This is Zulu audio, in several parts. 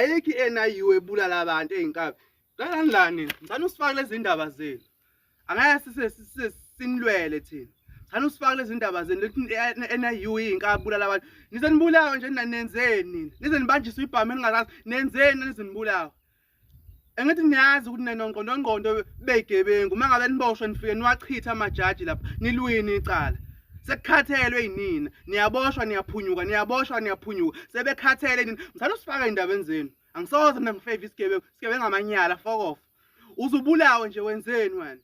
ayikho i-NIU ebulala abantu ey'nkabi. Qalani lani, ngithanda usifake lezi ndaba zenu. Angeke sinilwele thina. Ngithanda usifake lezi ndaba zenu lethi i-NIU iy'nkabi bulala abantu. Nize nibulawe nje nenzeni nina. Nize nibanjiswe ibhamu eningazazi nenzeni nize nibulawe. Engithi niyazi ukuthi nenoqondo beyigebengu uma ngabe niboshwe nifike niwachitha amajaji lapha nilwini icala. Sekukhathelwe yinina, niyaboshwa niyaphunyuka, niyaboshwa niyaphunyuka. Sebekhathele nina. Ngithanda usifake endabeni zenu. Angisoze mina ngifave isigebengu, isigebengu ngamanyala, fuck off. Uzubulawe nje wenzeni wena?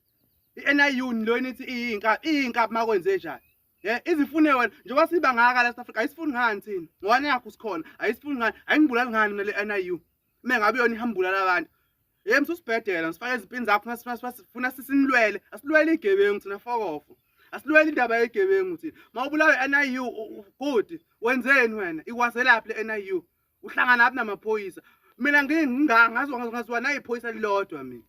I-NIU lo nithi iy'nkabi makwenzenjani? Izifune wena njengoba siba ngaka la South Africa ayisifuni ngani thina? Ngwane yakho sikhona, ayisifuni ngani? Ayingibulali ngani mina le-NIU? Uma ngabe yona ihambulala abantu. Msusibhedela ngisifake izipini zakho sifuna sisinilwele, asilwele igebengu thina fuck off. Asilwele indaba yegebengu thina. Mawubulawe NIU good, wenzeni wena? Ikwazelaphi le-NIU? Uhlangana naphi namaphoyisa? Mina ngaziwa nayiphoyisa lilodwa mina.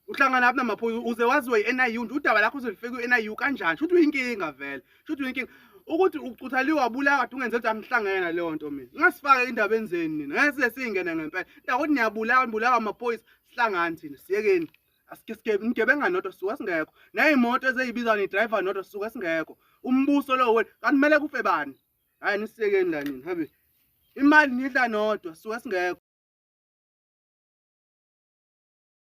Uhlangana naphi namaphoyisa uze waziwe i-NIU nje udaba lakho uzolifika ku-NIU kanjani? Shuthi uyinkinga vele. Shuthi uyinkinga. Ukuthi ucuthaliwe wabulawa kade ungenze ukuthi amhlangene naleyo nto mina. Ngasifake indabeni zenu nina. Ngeke size singene ngempela. Indaba ukuthi niyabulawa amaphoyisa sihlangane thina. Siyekeni. Asike ngebenga nodwa suka singekho. Nayimoto ezeyibiza ni-driver nodwa suka singekho. Umbuso lo wena kanti kumele kufe bani? Hayi nisiyekeni la nina. Habe. Imali nidla nodwa suka singekho.